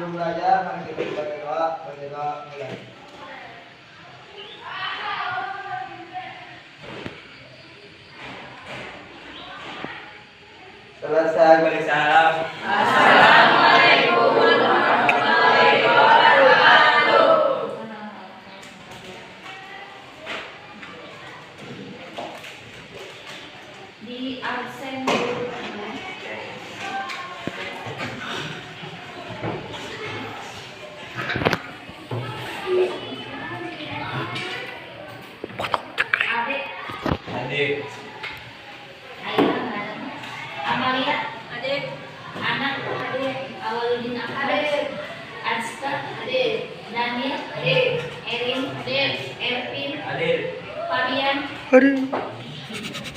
sebelum belajar mari kita berdoa mulai. Selesai beri salam. Assalamualaikum warahmatullahi wabarakatuh. Di absen Adik. Amalia, adik, anak, adik, Awaludin, adik, Azka, adik, Daniel, adik, Erin, adik, Ervin, adik, Fabian, adik,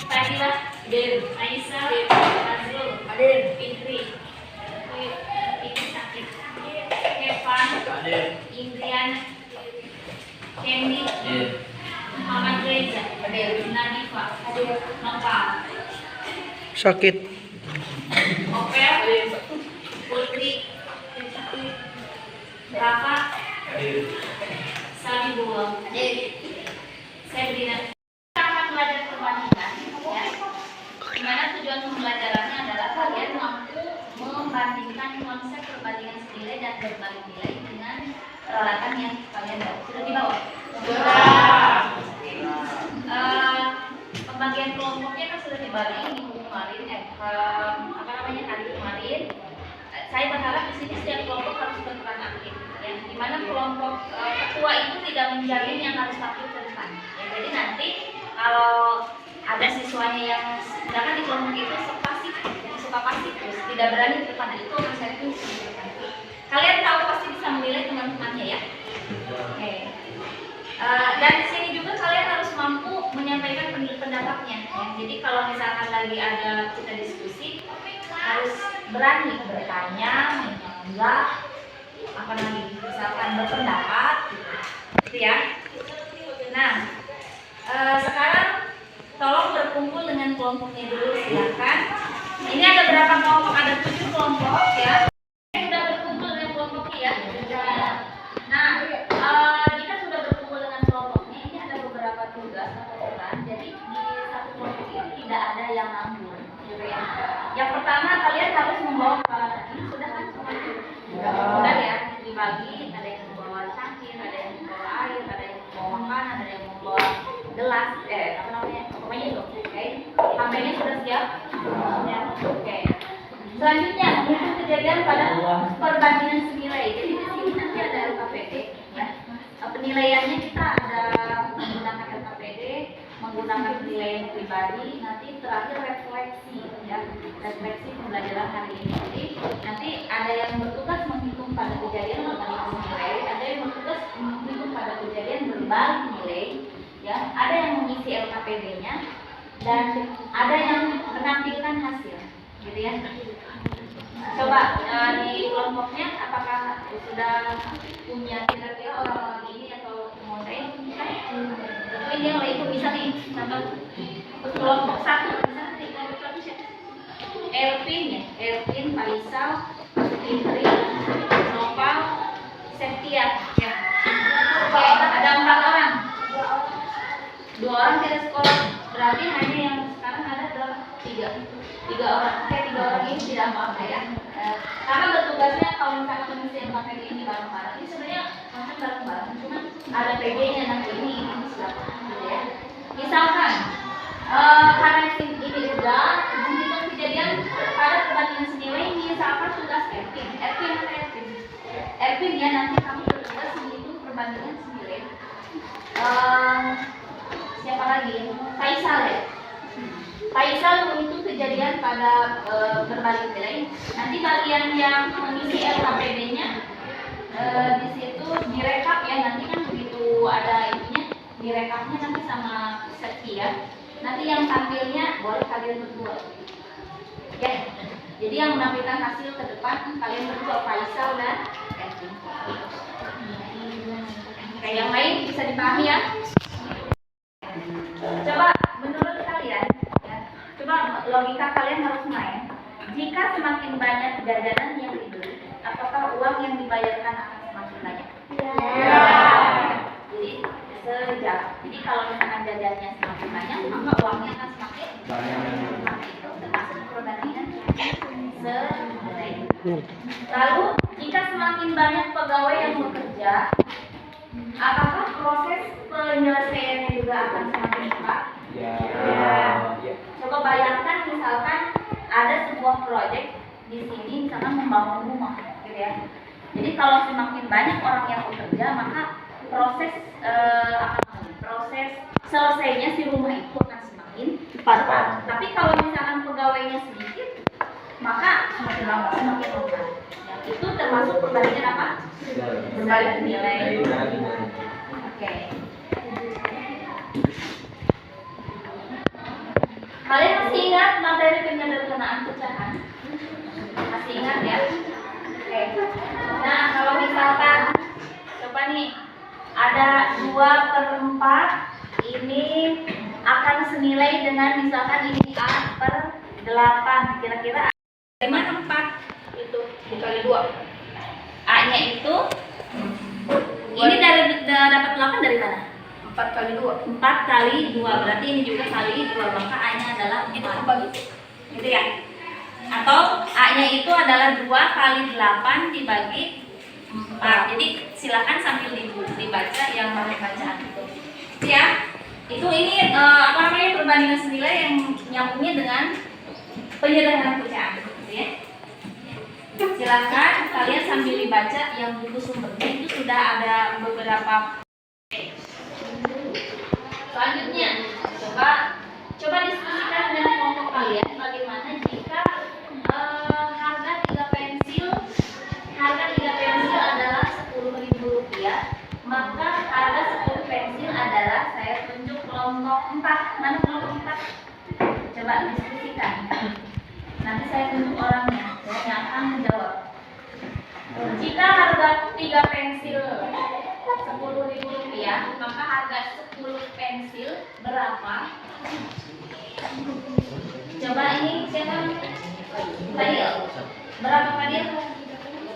Fadila, adik, Aisyah, adik, Nazrul, adik, Fitri, itu sakit, Evan, adik, Indrian, Candy, adik, Muhammad Reza, adik, Nadifa, adik, Nopal, sakit. Opel, Putri, Rafa, Sabibullah, Sabrina. Kita akan belajar perbandingan, ya. Dimana tujuan pembelajarannya adalah kalian mampu membandingkan konsep perbandingan senilai dan berbalik nilai dengan peralatan yang kalian bawa. Sudah dibawa? Sudah. Pembagian kelompoknya kan sudah dibagi minggu kemarin, hari kemarin. Saya berharap di sini setiap kelompok harus berperan aktif, ya. Dimana kelompok ketua itu tidak menjamin yang harus aktif ke depan. Ya, jadi nanti kalau ada siswanya yang sedangkan di kelompok itu suka pasif terus tidak berani ke depan, itu akan saya tulis di depan. Kalian tahu pasti bisa menilai teman-temannya, ya. Oke. Dan di sini juga kalian harus mampu menyampaikan pendapatnya, ya. Jadi kalau misalkan lagi ada kita diskusi harus berani bertanya, menyanggah, apa lagi, misalkan berpendapat, gitu ya. Nah, sekarang tolong berkumpul dengan kelompoknya dulu, silakan. Ini ada berapa kelompok? Ada 7 kelompok, ya. Sudah berkumpul dengan kelompoknya, ya. Nah, jika sudah berkumpul dengan kelompoknya, ini ada beberapa tugas atau peran. Jadi di satu kelompok ini tidak ada yang nganggur, gitu ya. Yang pertama kalian harus membawa kepala tadi, sudah kan semuanya? Sudah, ya, dibagi. Ada yang membawa cangkir, ada yang membawa air, ada yang membawa makanan, ada yang membawa gelas, pokoknya itu, oke. HP-nya sudah siap? Ya, oke. Selanjutnya, menghitung kejadian pada perbandingan senilai. Jadi di sini nanti ada LKPD, ya. Penilaiannya kita ada menggunakan LKPD, menggunakan penilaian pribadi, nanti terakhir refleksi, ya. Refleksi pembelajaran hari ini. Jadi nanti ada yang bertugas menghitung pada kejadian berbalik nilai, ada yang bertugas menghitung pada kejadian berbalik nilai, ya. Ada yang mengisi LKPD-nya dan ada yang menampilkan hasil, gitu ya. Coba di kelompoknya apakah sudah punya kira-kira orang-orang ini atau mau saya tentu ini kalau itu bisa nih sama kelompok 1 bisa nih kelompok 1 siapa? Elvin, Faisal, Fitri, Nopal, Septia, ya. Oke, ada 4 orang. 2 orang tidak sekolah, berarti hanya yang sekarang ada adalah 3 orang. Oke, 3 orang ini tidak apa-apa, ya. Karena bertugasnya kalau misalnya mengisi LKPD ini bareng-bareng, ini sebenarnya konsep bareng-bareng, cuma ada PD-nya nanti ini silakan, gitu ya. Misalkan karena ini udah menghitung kejadian pada perbandingan senilai, misalkan tugas Ervin ya, nanti kamu bertugas menghitung perbandingan senilai. Siapa lagi? Faisal, ya. Faisal menghitung kejadian pada berbalik nilai. Nanti kalian yang mengisi LKPD-nya di situ direkap, ya. Nanti kan begitu ada ininya, direkapnya nanti sama Setia. Nanti yang tampilnya boleh kalian berdua, ya. Jadi yang menampilkan hasil ke depan kalian berdua, Faisal dan Ervin. Kayak yang lain bisa dipahami, ya. Coba menurut kalian, ya, coba logika kalian harus main. Jika semakin banyak jajanan yang dibeli, apakah uang yang dibayar Lalu, jika semakin banyak pegawai yang bekerja, apakah proses penyelesaiannya juga akan semakin cepat? Ya. Coba bayangkan misalkan ada sebuah proyek di sini, misalkan membangun rumah, gitu ya. Jadi kalau semakin banyak orang yang bekerja, maka proses proses selesainya si rumah itu akan semakin cepat. Tapi kalau misalkan pegawainya sedikit, maka semakin lama semakin lambat. Itu termasuk perbandingan apa? Berbalik nilai. Oke. Kalian masih ingat materi penyederhanaan pecahan? Masih ingat ya? Oke. Nah, kalau misalkan coba nih ada 2/4 ini akan senilai dengan misalkan ini A per 8. Kira-kira gimana 4 itu dikali 2? A-nya itu ini dapat 8 dari mana? 4 kali 2. 4 kali 2 berarti ini juga kali 2, maka A-nya adalah 4. Gitu ya. Atau A-nya itu adalah 2 kali 8 dibagi 4. Jadi silakan sambil dibaca yang pakai bacaan itu. Ya. Itu ini perbandingan senilai yang nyambungnya dengan penyederhanaan pecahan, gitu ya. Silakan kalian sambil dibaca yang buku sumbernya itu sudah ada beberapa. Selanjutnya, coba diskusikan dengan kelompok kalian bagaimana jika harga 3 pensil adalah Rp10.000, maka harga 10 pensil adalah, saya tunjuk kelompok 4. Mana kelompok 4? Coba diskusikan. Nanti saya tunjuk orangnya, saya yang akan menjawab. Jika harga 3 pensil Rp10.000, maka harga 10 pensil berapa? Coba ini siapa? Fadil. Berapa Fadil?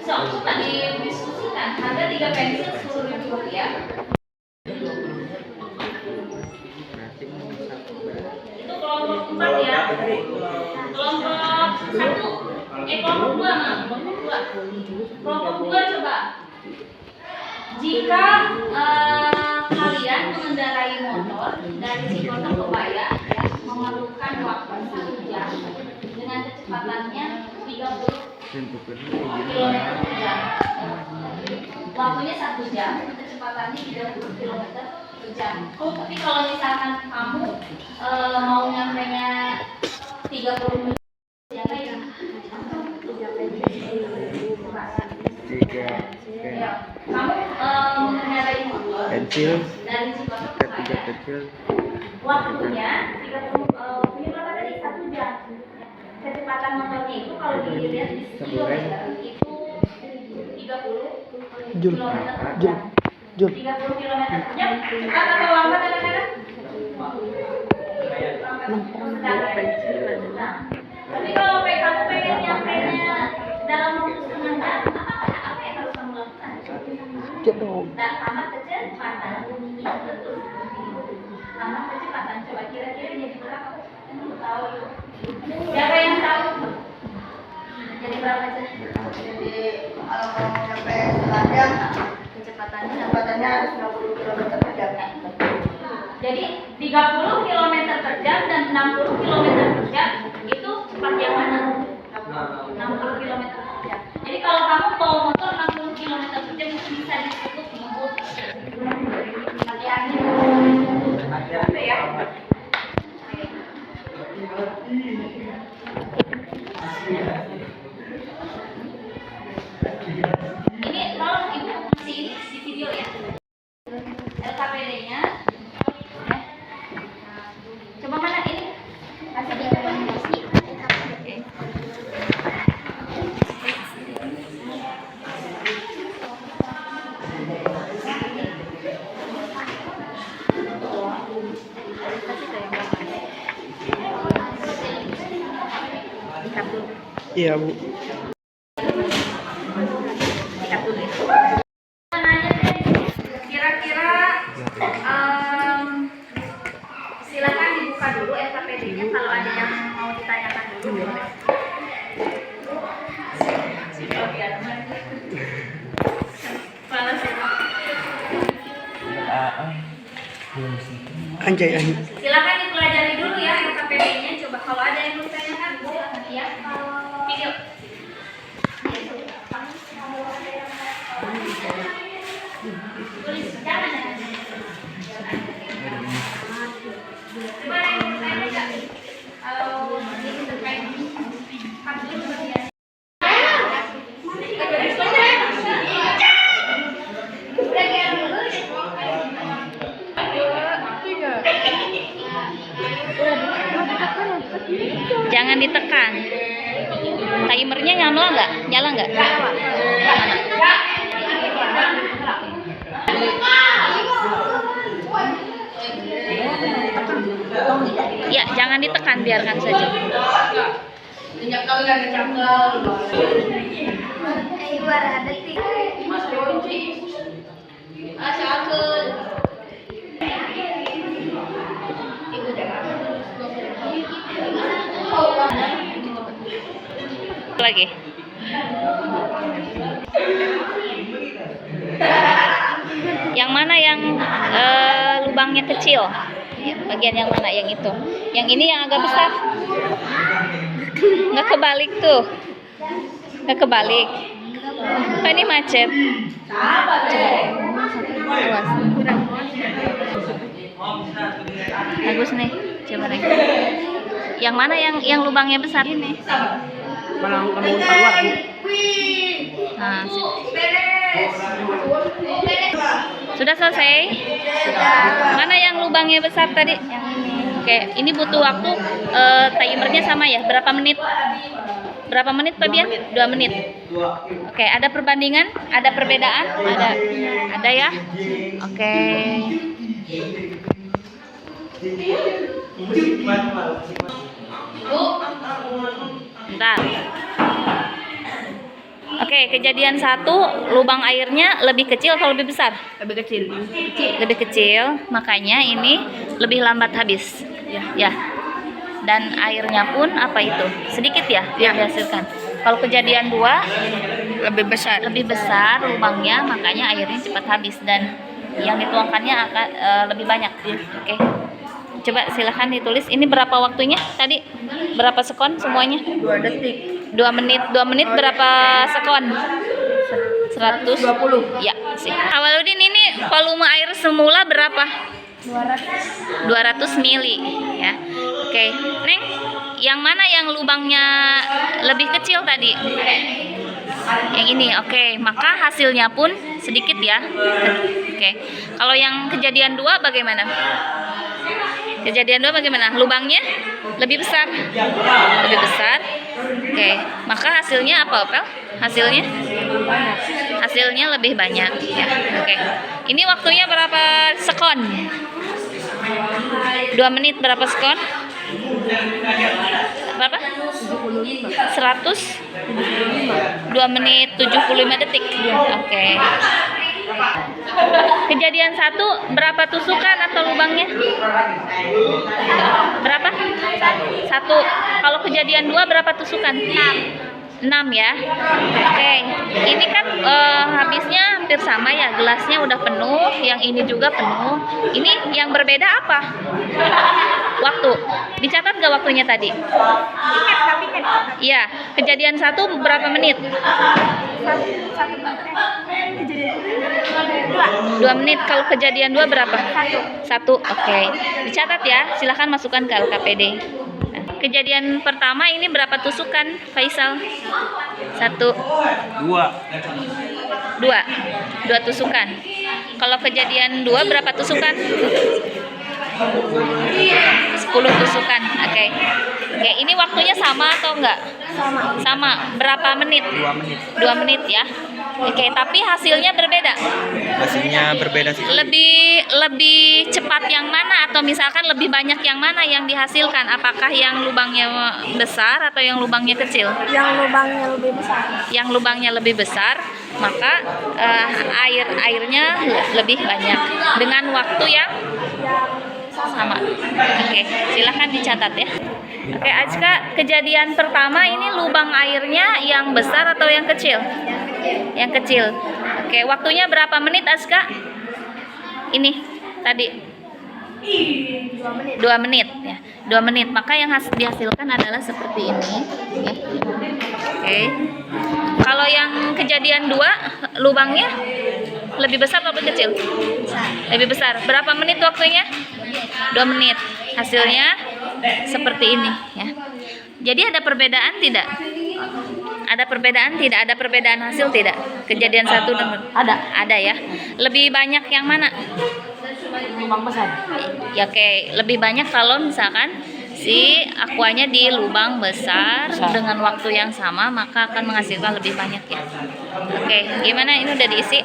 Coba didiskusikan. Harga 3 pensil Rp10.000. Itu kelompok 4 ya. Kelompok 1. Kelompok 2 mah. Kelompok 2 coba. Jika kalian mengendarai motor dari Cikota ke Baya, ya, memerlukan waktu 1 jam dengan kecepatannya 30 km/jam. Waktunya 1 jam, kecepatannya 30 km/jam. Tapi kalau misalkan kamu mau nyampainya 30 menit, ya kayak kamu mengendarai motor dari Cikota ke Baya, waktunya 30 ini berapa tadi? 1 jam. Kecepatan motornya itu kalau dilihat di kilometer itu 30 km/jam. 30 km/jam. Cepat atau lambat kadang-kadang? Nah, tapi kalau kamu pengen nyampainya dalam waktu setengah jam, apa yang harus kamu lakukan? Tambah kecepatan. Betul. Tambah kecepatan. Coba kira-kira jadi berapa? Tahu? Siapa yang tahu? Jadi berapa aja? Jadi kalau mau sampai setengah jam, kecepatannya harus 60 km/jam. Jadi 30 km/jam dan 60 km/jam itu cepat yang mana? 60 km/jam. Jadi kalau kamu bawa motor 60 km/jam itu bisa disebut ngebut. Hati-hati. Gitu ya. Ini tolong ibu kasih di video ya. LKPD-nya. Ya. Coba mana ini? Kasih di animasi. Oke. Iya, Bu. Kira-kira silakan dibuka dulu LKPD-nya kalau ada yang mau ditanyakan dulu. Panas ya. Anjay anjay. Silakan dipelajari dulu ya KPD-nya. Coba kalau ada yang mau ditanyakan silakan ya. Video. Tulis jangan. Coba saya baca. Kalau ini terkait habis bagian. Jangan ditekan. Timernya nyala nggak? Nyala nggak? Ya, jangan ditekan, biarkan saja. Lagi. Yang mana yang lubangnya kecil? Ya, bagian yang mana? Yang itu. Yang ini yang agak besar. Nggak kebalik tuh. Nggak kebalik. Oh, ini macet. Awas. Bagus nih. Coba nih. Yang mana yang lubangnya besar ini? Malang kamu keluar. Nah, sudah selesai? Mana yang lubangnya besar tadi? Yang ini. Oke, ini butuh waktu timernya sama ya? Berapa menit? Berapa menit, Fabian? 2 menit. Oke, ada perbandingan? Ada perbedaan? Ada ya? Oke. Bentar. Oke, kejadian 1, lubang airnya lebih kecil atau lebih besar? Lebih kecil. Lebih kecil, makanya ini lebih lambat habis. Ya. Dan airnya pun apa itu? Sedikit ya yang dihasilkan. Kalau kejadian 2 Lebih besar. lebih besar lubangnya, makanya airnya cepat habis dan yang dituangkannya akan lebih banyak. Oke. Coba silahkan ditulis. Ini berapa waktunya tadi? Berapa sekon semuanya? 2 detik. 2 menit. 2 menit berapa sekon? 120. Ya, sih. Awaludin, ini volume air semula berapa? 200 mili ya. Oke. Neng, yang mana yang lubangnya lebih kecil tadi? Yang ini. Oke, maka hasilnya pun sedikit ya. Oke. Kalau yang kejadian 2 bagaimana? Kejadian 2 bagaimana? Lubangnya lebih besar. Lebih besar. Oke, maka hasilnya apa, Opel? Hasilnya lebih banyak ya. Oke. Ini waktunya berapa sekon? 2 menit berapa sekon? Berapa? 100? 2 menit 75 detik. Oke. Kejadian 1 berapa tusukan atau lubangnya? Berapa? 1. Kalau kejadian 2 berapa tusukan? 6 ya. Oke. Ini kan habisnya hampir sama ya. Gelasnya udah penuh, yang ini juga penuh. Ini yang berbeda apa? Waktu. Dicatat gak waktunya tadi? Ingat tapi kan Iya. Kejadian 1 berapa menit? kejadian 2 menit. Kalau kejadian 2 berapa? 1. Oke. Dicatat ya. Silahkan masukkan ke LKPD. Nah, kejadian pertama ini berapa tusukan, Faisal? 1. 2 tusukan. Kalau kejadian 2 berapa tusukan? 10 tusukan. Oke. Oke, ini waktunya sama atau enggak? Sama. Berapa menit? 2 menit ya. Oke, tapi hasilnya berbeda. Hasilnya berbeda sih. Lebih cepat yang mana, atau misalkan lebih banyak yang mana yang dihasilkan? Apakah yang lubangnya besar atau yang lubangnya kecil? yang lubangnya lebih besar. Yang lubangnya lebih besar, maka airnya lebih banyak dengan waktu yang Yang sama. Oke, silahkan dicatat ya. Oke, Aska, kejadian pertama ini lubang airnya yang besar atau yang kecil? Yang kecil. Oke, waktunya berapa menit, Aska? Ini tadi 2 menit ya. 2 menit. Maka yang dihasilkan adalah seperti ini ya. Oke. Kalau yang kejadian 2, lubangnya lebih besar atau lebih kecil? Lebih besar. Berapa menit waktunya? 2 menit. Hasilnya seperti ini ya. Jadi ada perbedaan tidak? Ada perbedaan tidak? Ada perbedaan hasil tidak? Kejadian 1 dan ada ya. Lebih banyak yang mana? Lubang besar. Ya oke, lebih banyak kalau misalkan si aquanya di lubang besar dengan waktu yang sama, maka akan menghasilkan lebih banyak ya. Oke, gimana ini udah diisi?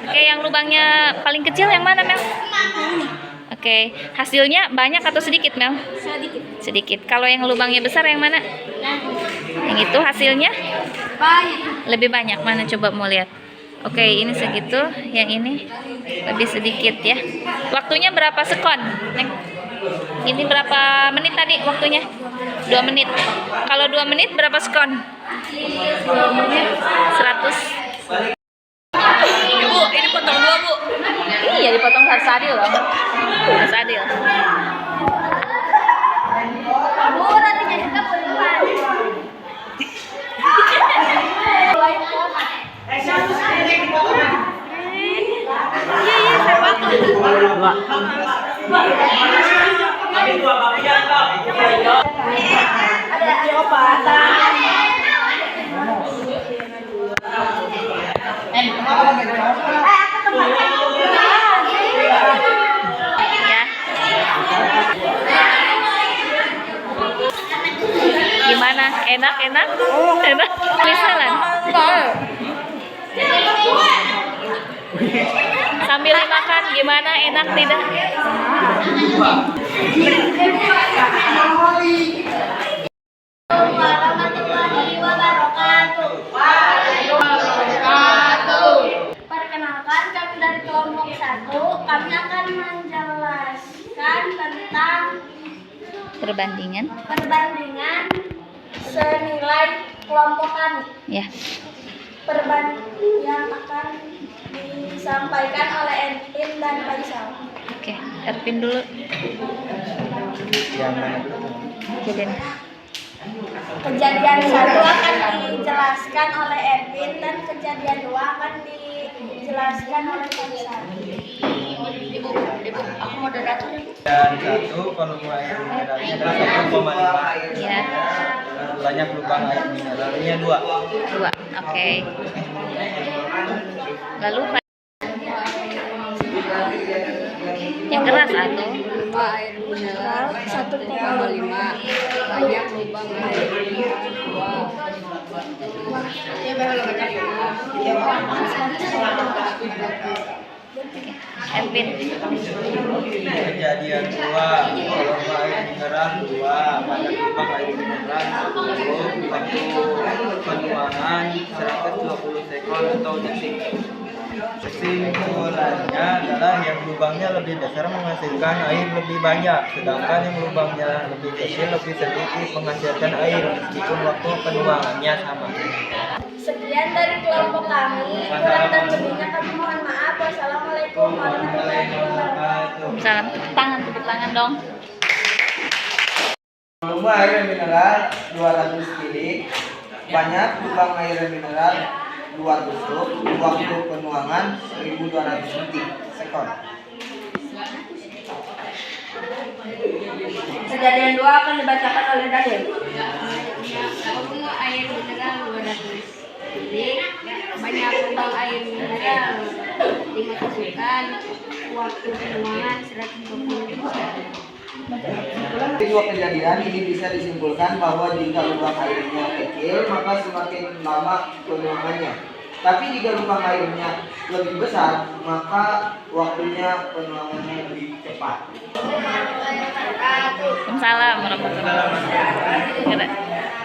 Oke, yang lubangnya paling kecil yang mana, Mel? Oke, hasilnya banyak atau sedikit, Mel? Sedikit. Kalau yang lubangnya besar yang mana? Yang itu hasilnya? Banyak. Lebih banyak. Mana coba mau lihat? Oke, ini segitu, yang ini lebih sedikit ya. Waktunya berapa sekon? Neng? Ini berapa menit tadi waktunya? 2 menit. Kalau 2 menit berapa sekon? 2 menit 100. Ibu, ini potong 2, Bu. Iya, dipotong harus adil loh. Harus adil. Bu, rotinya juga buruan. Ya. Gimana? Enak? Enak? Enak? Misalan? Sambil dimakan gimana? Enak tidak? Warahmatullahi wabarakatuh. Perkenalkan, kami dari kelompok 1. Kami akan menjelaskan tentang Perbandingan. senilai kelompok kami. Ya. Perbandingan yang akan disampaikan oleh Entin dan Faisal. Oke, Ervin dulu. Yang mana dulu? Kejadian 1 akan dijelaskan oleh Ervin dan kejadian 2 akan dijelaskan oleh Faisal. Ibu, aku moderator. Dan 1 volume air mineralnya adalah 1,5. Ya. Banyak lubang air mineralnya 2. 2. Oke. Lalu yang keras atau? Air mineral 1,5. Banyak lubang air mineral 2. Ervin. Kejadian 2, volume air mineral 2, banyak lubang air mineral 10, waktu penuangan 120 sekon atau detik. Kesimpulannya adalah yang lubangnya lebih besar menghasilkan air lebih banyak, sedangkan yang lubangnya lebih kecil lebih sedikit menghasilkan air meskipun waktu penuangannya sama. Sekian dari kelompok kami. Kurang dan lebihnya kami mohon maaf. Wassalamualaikum warahmatullahi wabarakatuh. Salam tangan, tepuk tangan dong. Volume air mineral 200 mili, banyak lubang air mineral 2 tusuk, waktu penuangan 1200 detik sekon. Kejadian 2 akan dibacakan oleh Daniel. Volume air mineral 200 mili, banyak lubang air mineral 5 tusukan, waktu penuangan 120 detik. Dari dua kejadian ini bisa disimpulkan bahwa jika lubang airnya kecil maka semakin lama penuangannya. Tapi jika lubang airnya lebih besar maka waktunya penuangannya lebih cepat. Waalaikumsalam warahmatullahi wabarakatuh.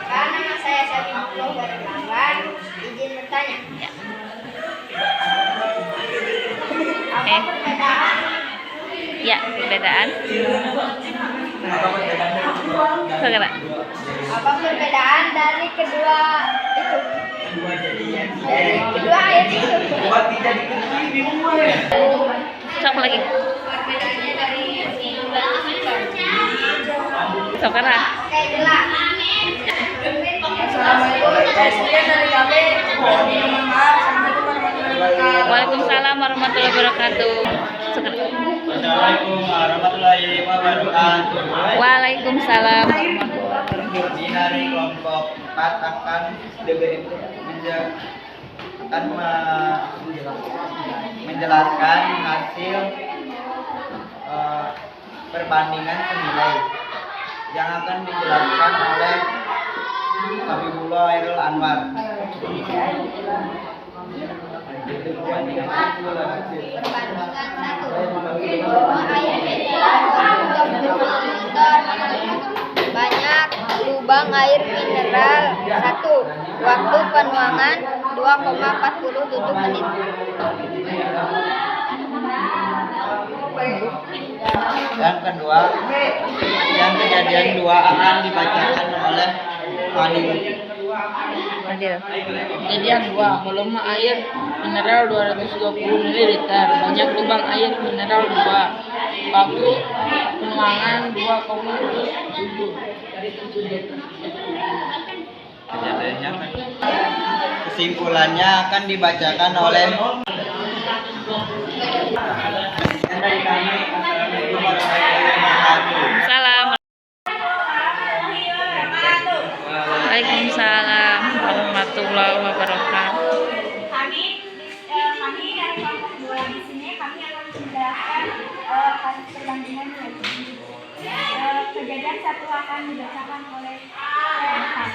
Nama saya Sabi Makhluk Berlawan. Izin bertanya. Ya. Oke. Ya, perbedaan. Segera. Apa perbedaan dari kedua itu? Dari kedua ayat itu. Buat tidak diketahui bingung gue. Sok lagi. Perbedaannya dari Segera. Oke, jelas. Assalamualaikum. Sekian dari kami. Mohon maaf. Assalamualaikum warahmatullahi wabarakatuh. Waalaikumsalam warahmatullahi wabarakatuh. Segera. Assalamualaikum warahmatullahi wabarakatuh. Waalaikumsalam warahmatullahi wabarakatuh. Di hari kelompok 4 akan DBM akan menjelaskan hasil perbandingan senilai yang akan dijelaskan oleh Habibullah Hairul Anwar. Perbandingan satu. Bahwa air mineral 20 liter. Banyak lubang air mineral 1. Waktu penuangan 2,47 menit. Yang kejadian 2 akan dibacakan oleh Fadil. Adil. Kejadian 2, volume air mineral 220 ml, banyak lubang air mineral 2, waktu penuangan 2,7. Kejadiannya kan. Kesimpulannya akan dibacakan oleh dari kami. Assalamualaikum warahmatullahi wabarakatuh. Salam. Waalaikumsalam warahmatullahi wabarakatuh. Kami dari kelompok 2 di sini kami akan menjelaskan kasus perbandingan kejadian 1 akan dibacakan oleh rekan.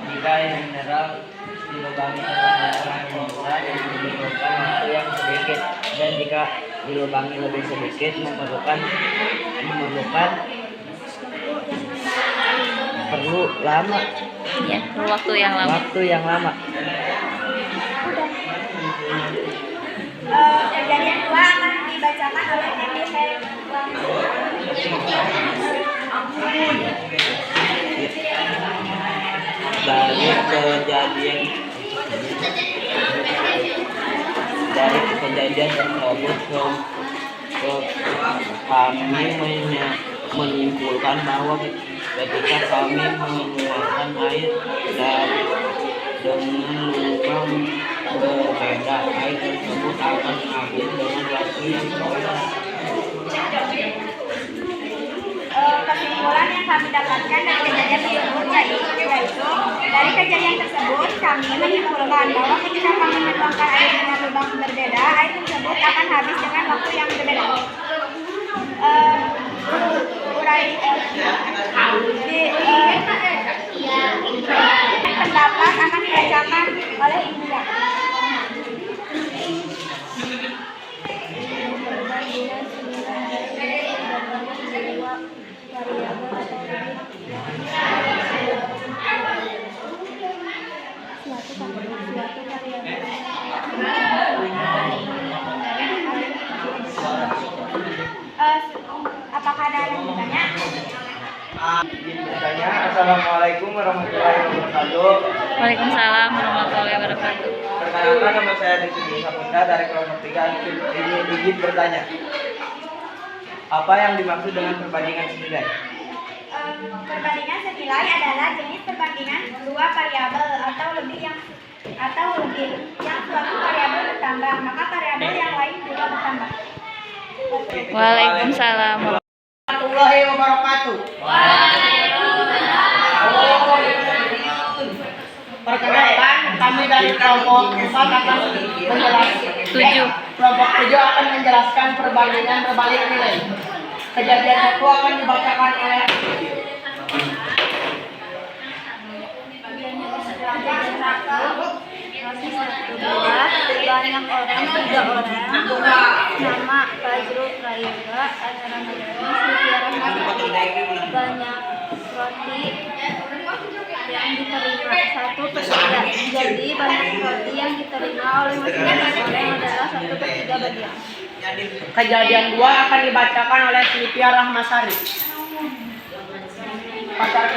Jika air mineral dilubangi dengan yang besar memerlukan waktu yang sedikit, dan jika dilubangi lebih sedikit perlu lama. Ya, perlu waktu yang lama. Kejadian 2 akan dibacakan oleh Nabi Hairul. Dari kejadian tersebut kami menyimpulkan bahwa ketika kami mengeluarkan air dengan lubang berbeda, air tersebut akan habis dengan waktu yang sama. Kesimpulan yang kami dapatkan dari kejadian tersebut yaitu dari kejadian tersebut kami menyimpulkan bahwa ketika kami menuangkan air dengan lubang berbeda, air tersebut akan habis dengan waktu yang berbeda. Pendapat akan dibacakan oleh Indra. Apakah ada yang bertanya? Assalamualaikum warahmatullahi wabarakatuh. Waalaikumsalam warahmatullahi wabarakatuh. Perkenalkan, nama saya Desi Sapunda dari kelompok 3. Ingin bertanya, apa yang dimaksud dengan perbandingan senilai? Perbandingan senilai adalah jenis perbandingan dua variabel atau lebih yang suatu variabel bertambah, maka variabel yang lain juga bertambah. Waalaikumsalam. Warahmatullahi wabarakatuh. Perkenalkan, kami dari kelompok 4 akan menjelaskan. 7. Kelompok 7 akan menjelaskan perbandingan berbalik nilai. Kejadian 1 akan dibacakan oleh Banyak orang, 3 orang. Nama Fajrul Prayoga, Azhar Ramadhani, Sylvia Rahmat. Banyak roti. yang diterima 1/3. Jadi banyak roti yang diterima oleh masing-masing orang adalah 1/3 bagian. Kejadian 2 akan dibacakan oleh Silvia Rahmasari. Pacar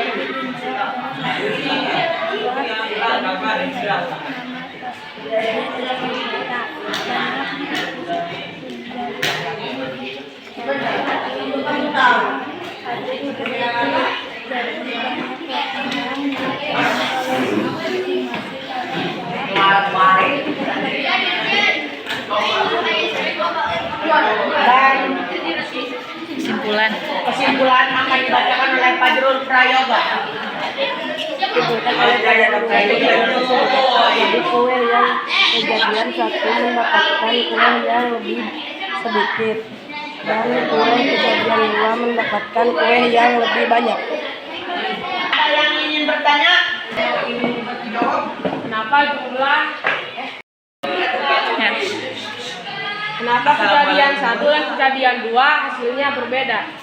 dan kesimpulan akan dibacakan oleh Fajrul Prayoga. Dibutuhkan oleh jadi kue yang kejadian 1 mendapatkan kue yang lebih sedikit dan kue kejadian 2 mendapatkan kue yang lebih banyak. Ada yang ingin bertanya? Kenapa jumlah Kenapa kejadian 1 dan kejadian 2 hasilnya berbeda?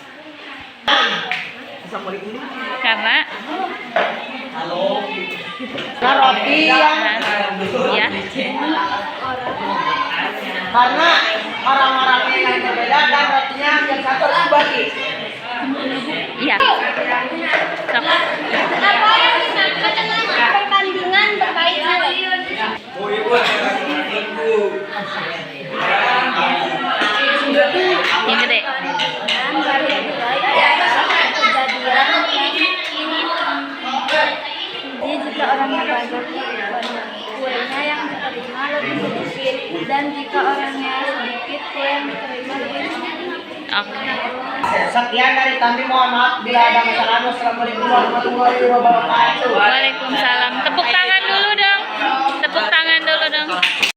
Karena Roti yang ya karena orang-orangnya yang berbeda dan rotinya yang satu dibagi. iya. Sok. Perbandingan berkait Yang gede. Jadi jika orangnya banyak, kuenya yang diterima lebih sedikit, dan jika orangnya sedikit, kue yang diterima lebih sedikit. Oke. Sekian dari kami, mohon maaf bila ada kesalahan. Wassalamualaikum warahmatullahi wabarakatuh. Waalaikumsalam. Tepuk tangan.